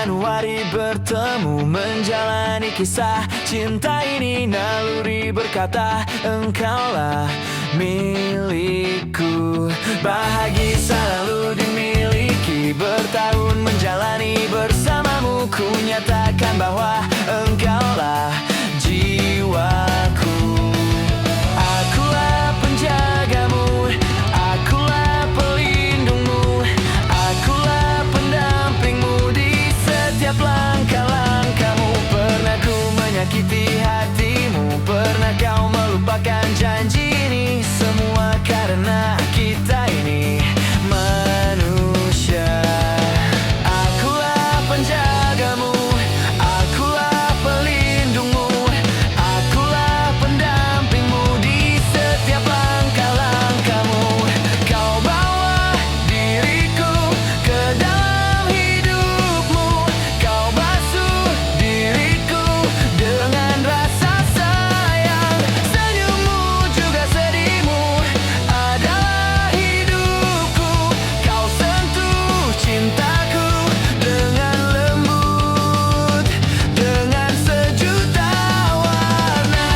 Januari bertemu menjalani kisah cinta ini. Naluri berkata engkaulah milikku. Bahagia selalu dimiliki, bertahun menjalani bersamamu. Ku nyatakan bahwa engkaulah jiwaku. Akulah penjagamu, akulah pelindungmu, akulah pendampingmu di setiap langkah-langkahmu. Pernah ku menyakiti hatimu, pernah kau melupakan janji ini. Semua karena kita ini manusia. Akulah penjagamu, akulah pelindungmu, akulah pendampingmu di setiap langkah-langkahmu. Kau bawa diriku ke dalam hidupmu, kau basuh diriku dengan rasa sayang. Senyummu juga sedihmu adalah hidupku. Kau sentuh cintaku dengan lembut, dengan sejuta warna.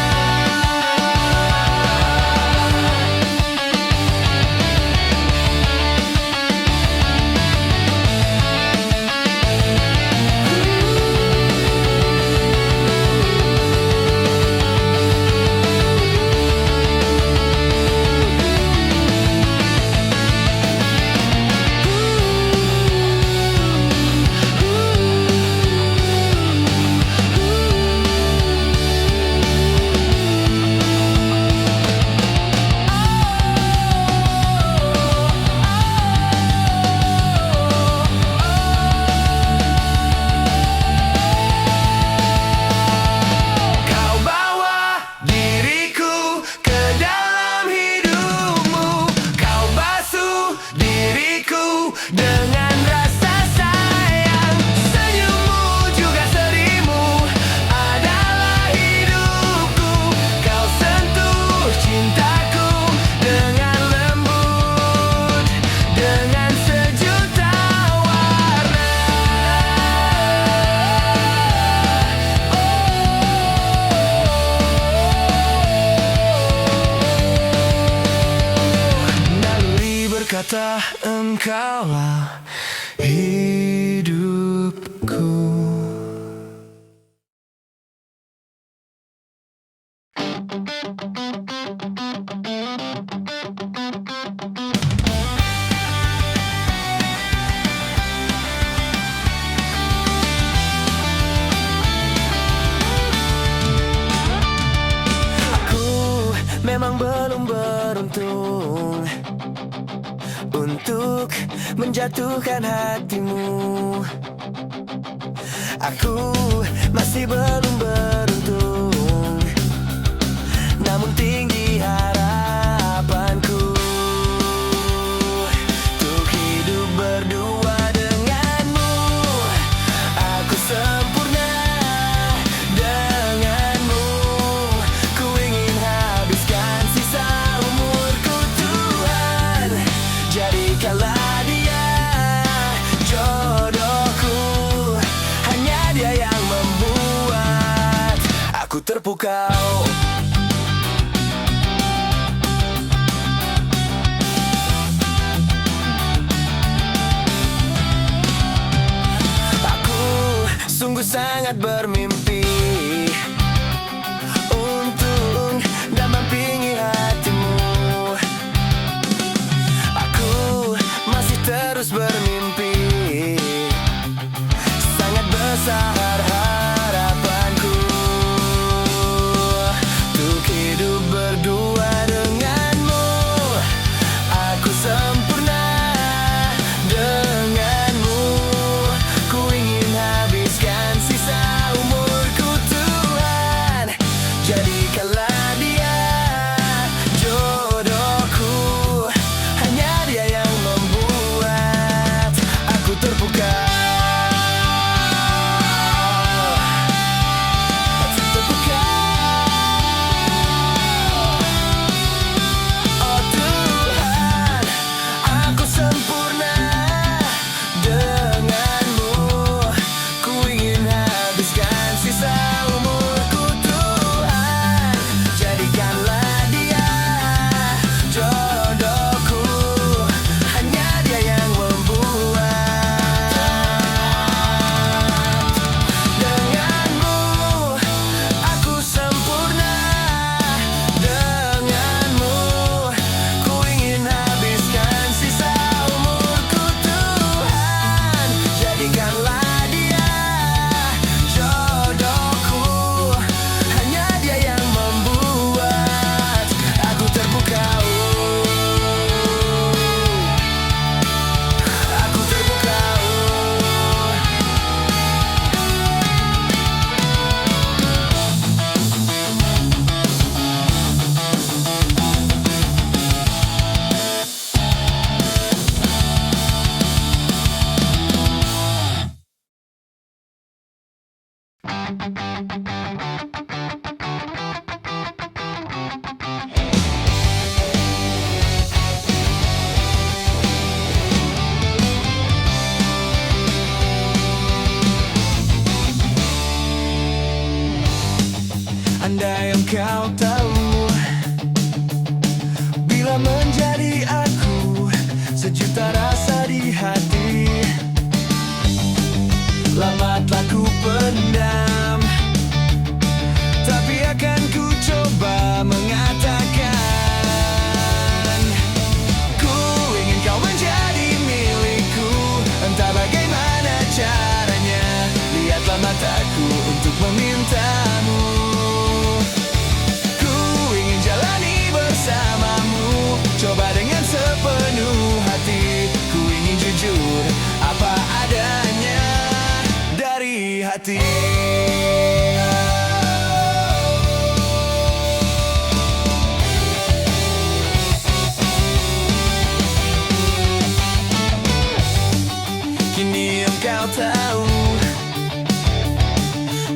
Kau bawa diriku ke dalam hidupmu, kau basuh diriku dengan rasa sayang. Senyummu juga sedihmu adalah hidupku. Kau sentuh cintaku dengan lembut, dengan sejuta warna. Naluri berkata engkaulah hidupku. Aku memang belum beruntung untuk menjatuhkan hatimu. Aku masih belum beruntung, namun tinggi harapanku untuk hidup berdua denganmu. Aku sempurna denganmu. Ku ingin habiskan sisa umurku. Tuhan, jadikanlah dia jodohku. Hanya dia yang membuat aku terpukau. Aku sungguh sangat bermimpi untuk mendampingi hatimu. Aku masih terus bermimpi, sangat besar harapanku untuk hidup berdua denganmu. Aku sempurna denganmu. Ku ingin habiskan sisa umurku. Tuhan, jadikanlah dia jodohku. Hanya dia yang membuat aku terpukau. Andai engkau tahu, bila menjadi aku, sejuta rasa di hati lama telah ku pendam, tapi akan ku coba mengatakan, ku ingin kau menjadi milikku. Entah bagaimana caranya, lihatlah mataku untuk memintamu. Coba dengan sepenuh hati, ku ingin jujur apa adanya dari hati. Kini engkau tahu,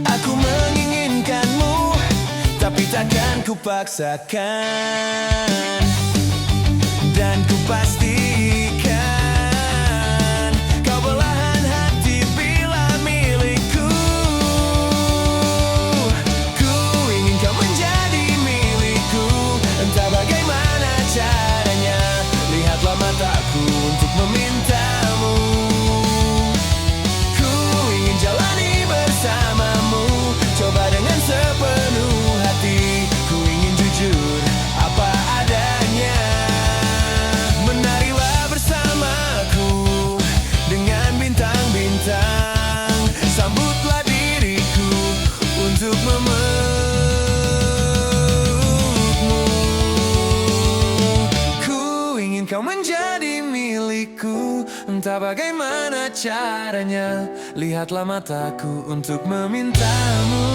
aku menginginkanmu, tapi takkan ku paksakan. Dan ku pastikan kau belahan hati bila milikku. Ku ingin kau menjadi milikku. Entah bagaimana caranya, lihatlah mataku untuk memintamu. Ku ingin jalani bersamamu, coba dengan sepenuh hati. Ku ingin jujur apa adanya. Sambutlah diriku untuk memelukmu. Ku ingin kau menjadi milikku. Entah bagaimana caranya, lihatlah mataku untuk memintamu.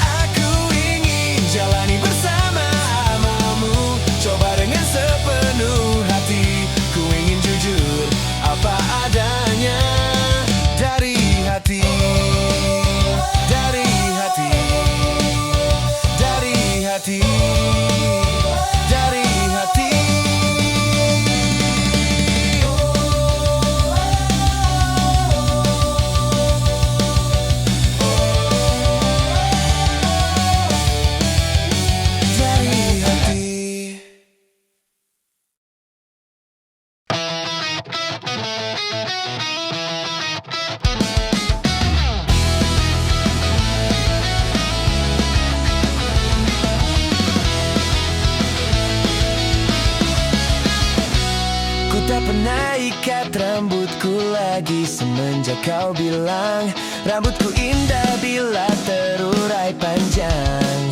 Aku ingin jalani bersamamu, coba dengan sepenuh hati. Ku ingin jujur apa adanya dari hati, dari hati, dari hati, dari hati. Dari hati. Ku tak pernah ikat rambutku lagi semenjak kau bilang rambutku indah bila terurai panjang.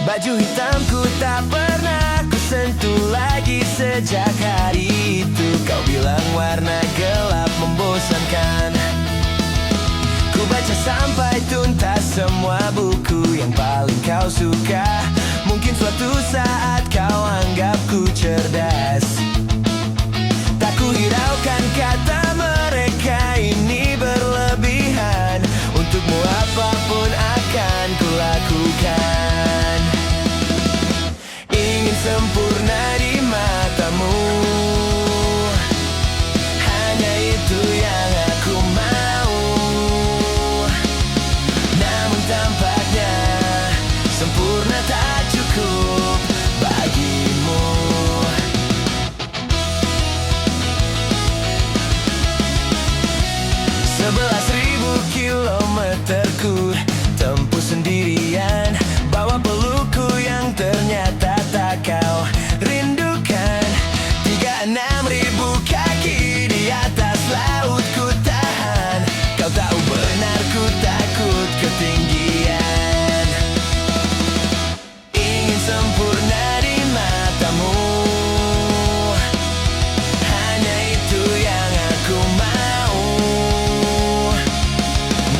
Baju hitamku tak pernah ku sentuh lagi sejak hari itu. Kau bilang warna gelap membosankan. Ku baca sampai tuntas semua buku yang paling kau suka. Mungkin suatu saat kau anggapku cerdas. Tak ku hiraukan kata mereka ini berlebihan. Untukmu apapun akan ku lakukan. Ingin sempurna di matamu, hanya itu yang aku mau. Namun tampaknya sempurna tak cukup bagimu. 11.000 kilometer ku tempuh sendirian, bawa pelukku yang ternyata tak kau rindukan. 36.000 kaki di atas laut ku tahan. Kau tahu benar ku takut ketinggian. Ingin sempurna di matamu, hanya itu yang aku mau.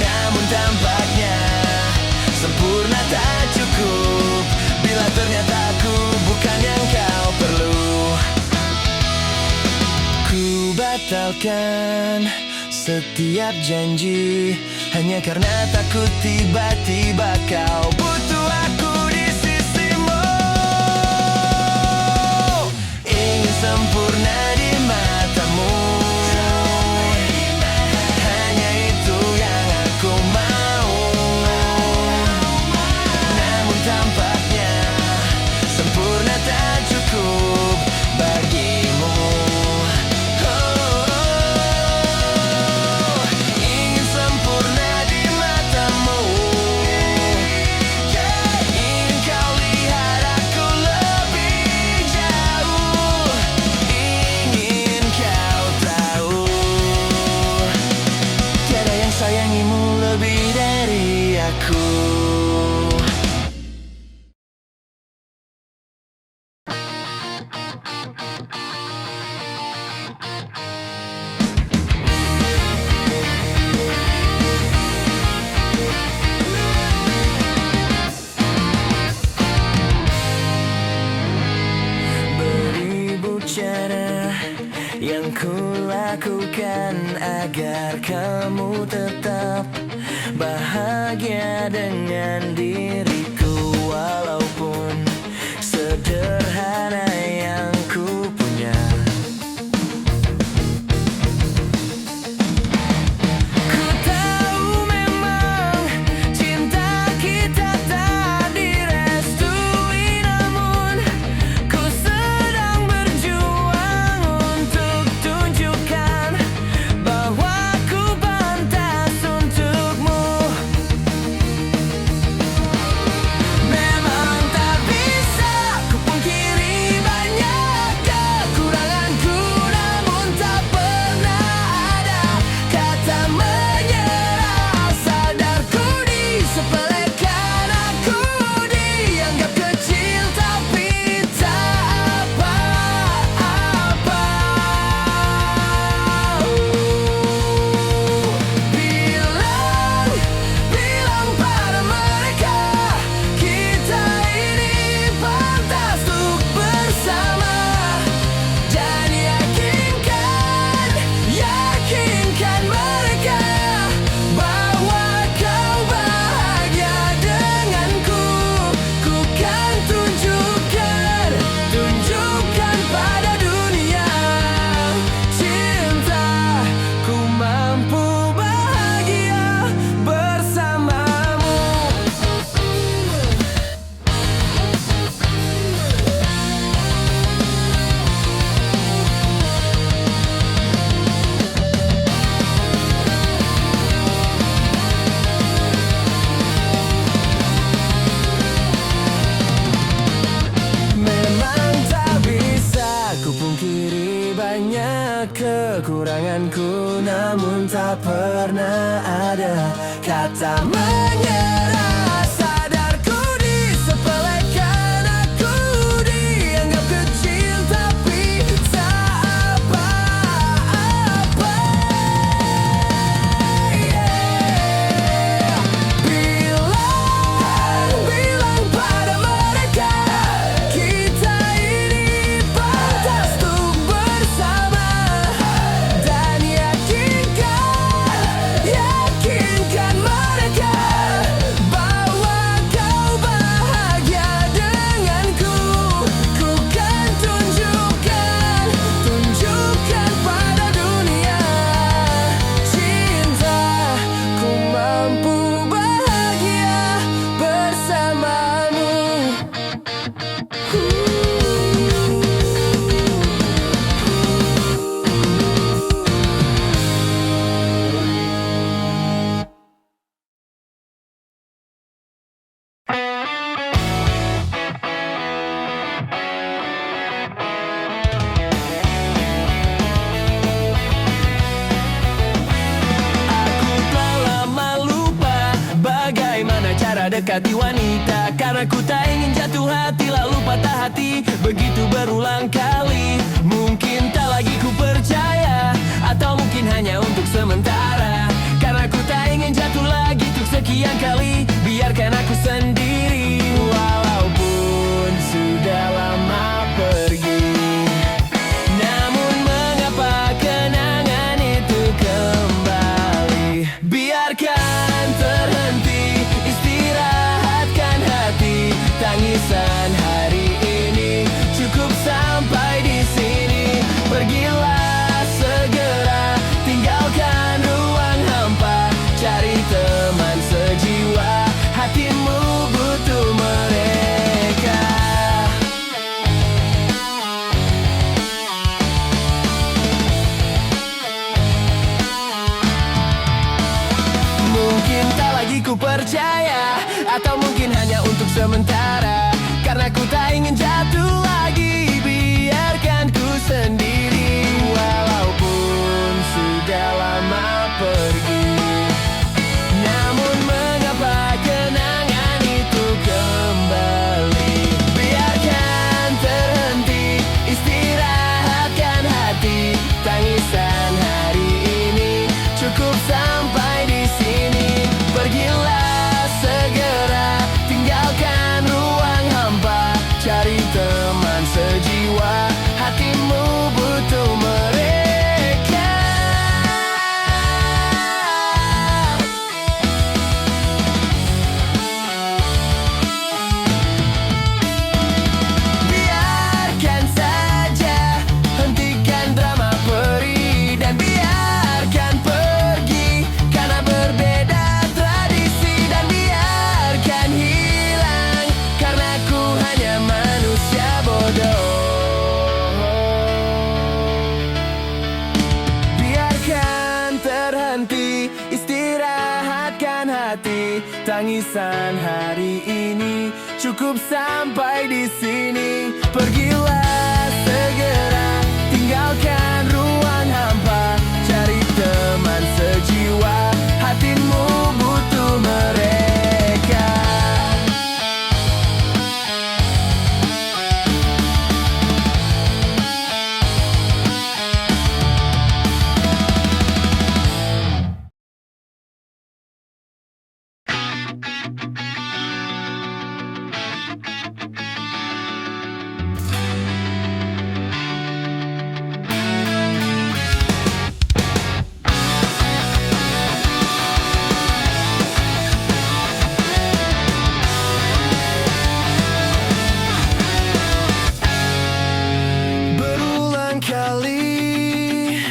Namun tampaknya sempurna tak cukup bila ternyata aku bukan yang kau perlu. Ku batalkan setiap janji, hanya karena takut tiba-tiba kau butuh aku di sisimu. Ingin sempurna di matamu, hanya itu yang aku mau. Namun tampaknya sempurna tak cukup bagimu. Ingin sempurna di matamu, ingin kau lihat aku lebih jauh, ingin kau tahu tiada yang sayangimu lebih dari aku. Beribu cara yang ku lakukan agar kamu tetap bahagia dengan diriku, walaupun sederhana yang ku punya. Ku tahu memang cinta kita tak direstui, namun ku sedang berjuang untuk tunjukkan bahwa ku pantas untukmu. Memang tak bisa ku pungkiri banyak kekuranganku, namun tak pernah ada kata menyerah. Sadarku disepelekan, aku dianggap kecil, tapi tak apa-apa. Bilang pada mereka, kita ini pantas untuk bersama. Dan yakinkan mereka bahwa kau bahagia denganku. Ku kan tunjukkan pada dunia cinta, ku mampu bahagia bersamamu. Memang tak bisa ku pungkiri banyak kekuranganku, namun tak pernah ada kata menyerah. Sadarku disepelekan, aku dianggap kecil, tapi tak apa-apa. Bilang pada mereka, kita ini pantas untuk bersama. Dan yakinkan mereka bahwa kau bahagia denganku. Ku kan tunjukkan pada dunia cinta, ku mampu bahagia bersamamu. Aku telah lama lupa bagaimana cara dekati wanita, karena ku tak ingin jatuh hati lalu patah hati begitu berulang kali. Mungkin tak lagi ku percaya, atau mungkin hanya untuk sementara, karena ku tak ingin jatuh lagi untuk sekian kali. Biarkan aku sendiri walaupun sudah lama pergi. Namun mengapa kenangan itu kembali? ku percaya, atau mungkin hanya untuk sementara. Karena ku tak ingin jatuh lagi, biarkan ku sendiri. Walaupun sudah lama pergi, namun mengapa kenangan itu kembali? Biarkan terhenti, istirahatkan hati. Tangisan hari ini cukup sampai di sini. Pergilah segera, tinggalkan ruang hampa. Cari teman sejiwa, hatimu butuh mereka. Biarkan saja, hentikan drama perih, dan biarkan pergi karena berbeda tradisi. Dan biarkan hilang karena ku hanya manusia bodoh. Biarkan terhenti, istirahatkan hati. Tangisan hari ini cukup sampai di sini. Pergilah segera, tinggalkan ruang hampa. Cari teman sejiwa, hatimu butuh mereka. Berulang kali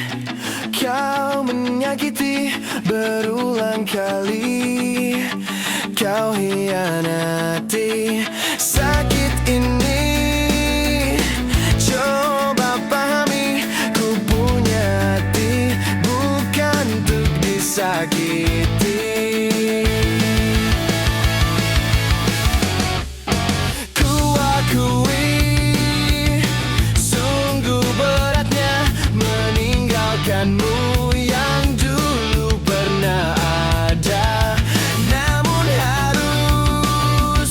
kau menyakiti, berulang kali kau hianati. Sakit ini coba pahami, ku punya hati bukan untuk disakiti. Ku akui sungguh beratnya meninggalkanmu yang dulu pernah ada. Namun harus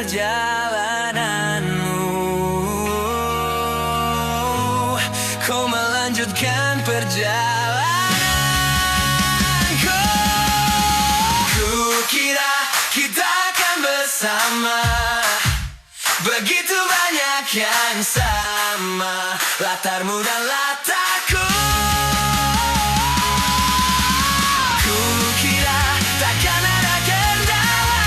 perjalananmu. Kau melanjutkan perjalananku. Kukira kita akan bersama, begitu banyak yang sama, latarmu dan latarku. Kukira takkan ada kendala,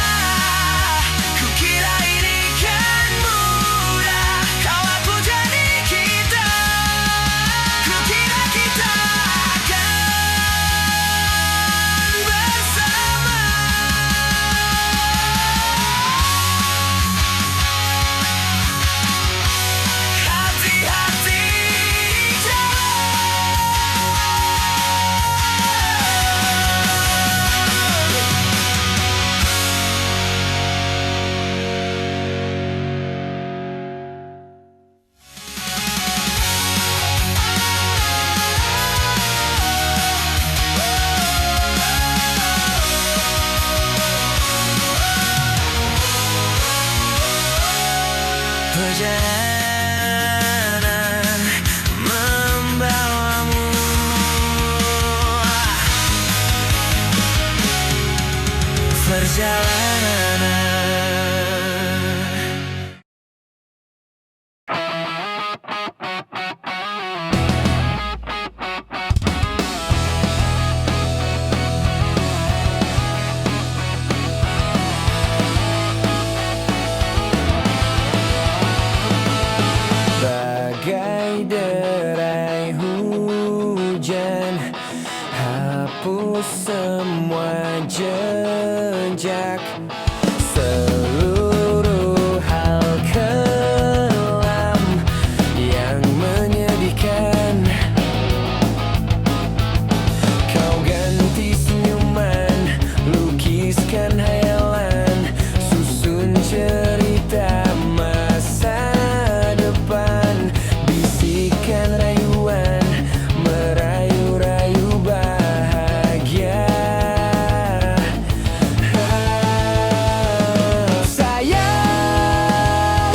kukira ini kan mudah. Kau aku jadi kita, kukira kita akan bersama. Hati-hati di perjalanan membawamu. Perjalanan. Bagai derai hujan, hapus semua jejak, seluruh hal kelam yang menyedihkan. Kau ganti senyuman, lukiskan hayalan, susun cerita masa depan, bisikan rayuan, merayu-rayu bahagia. Sayang,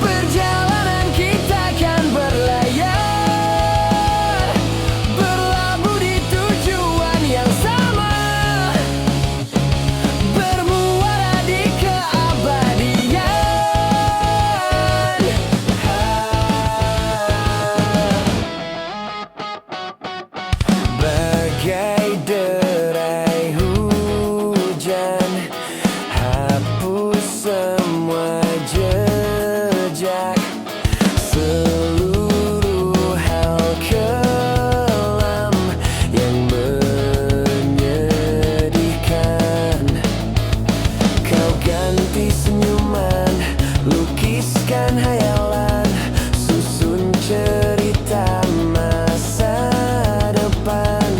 perjalanan kita kan berlayar, berlabuh di tujuan yang sama, bermuara di keabadian. Bagai derai hujan, hapus semua jejak, seluruh hal kelam yang menyedihkan. Kau ganti senyuman, lukiskan hayalan, susun cerita masa depan,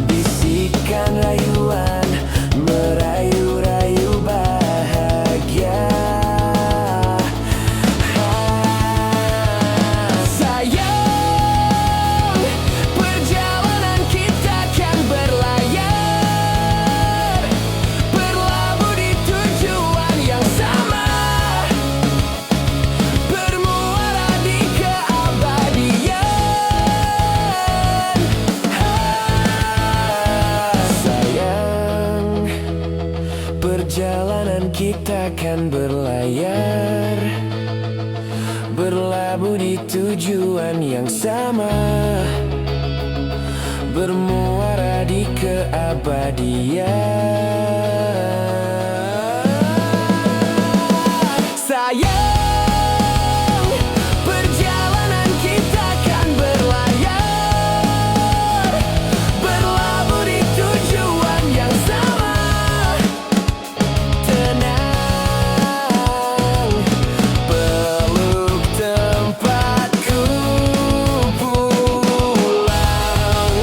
bisikan rayuan, merayu-rayu bahagia. Sayang, perjalanan kita kan berlayar, berlabuh di tujuan yang sama, bermuara di keabadian. Sayang, perjalanan kita kan berlayar, berlabuh di tujuan yang sama, bermuara di keabadian. Sayang, perjalanan kita kan berlayar, berlabuh di tujuan yang sama. Tenang, peluk tempatku pulang.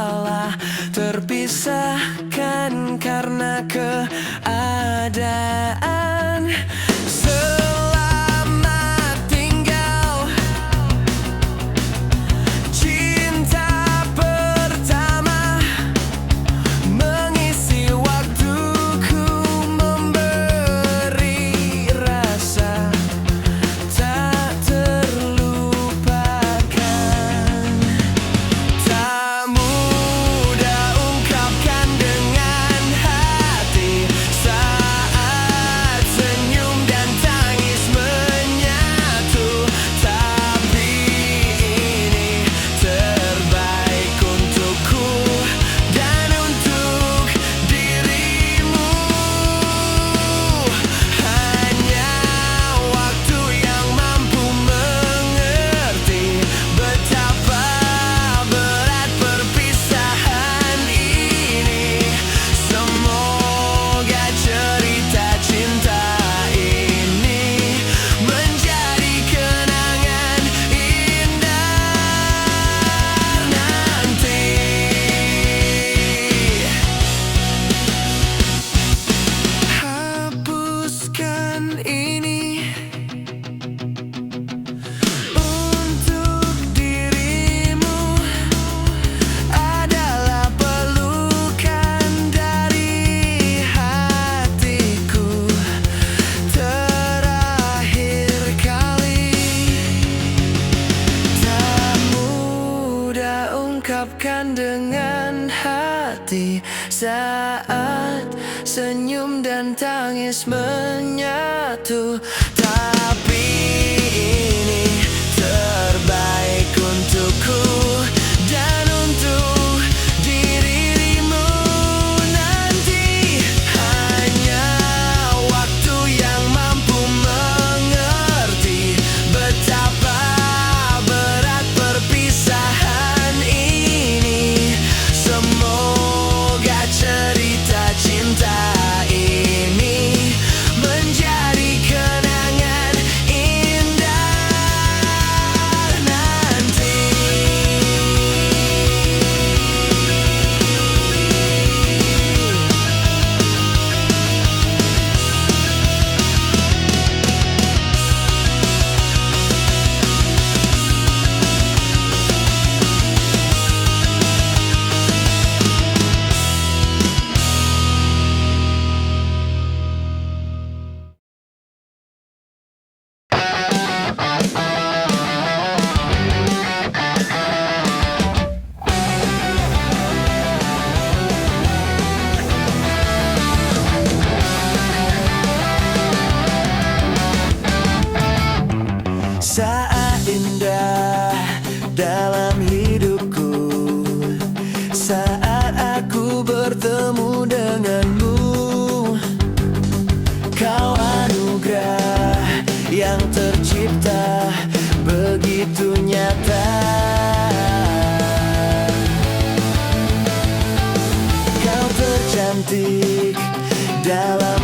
salah terpisahkan karena keadaan. Selamat tinggal, cinta pertama mengisi waktuku, memberi rasa tak terlupakan. Tak mudah ungkapkan dengan hati saat senyum dan tangis menyatu, tapi ini terbaik untukku dan untuk dirimu. Hanya waktu yang mampu mengerti betapa berat perpisahan ini. Semoga cerita cinta ini menjadi kenangan indah nanti. Hapuskan ini untuk dirimu adalah pelukan dari hatiku terakhir kali. Tak mudah ungkapkan dengan hati saat senyum dan tangis menyatu, tapi ini terbaik untukku dan untuk dirimu nanti. Hanya waktu yang mampu mengerti betapa berat perpisahan ini. Semoga cerita cinta ini menjadi kenangan indah nanti. Saat indah dalam hidupku, saat aku bertemu denganmu. Kau anugerah yang tercipta begitu nyata. Kau tercantik dalam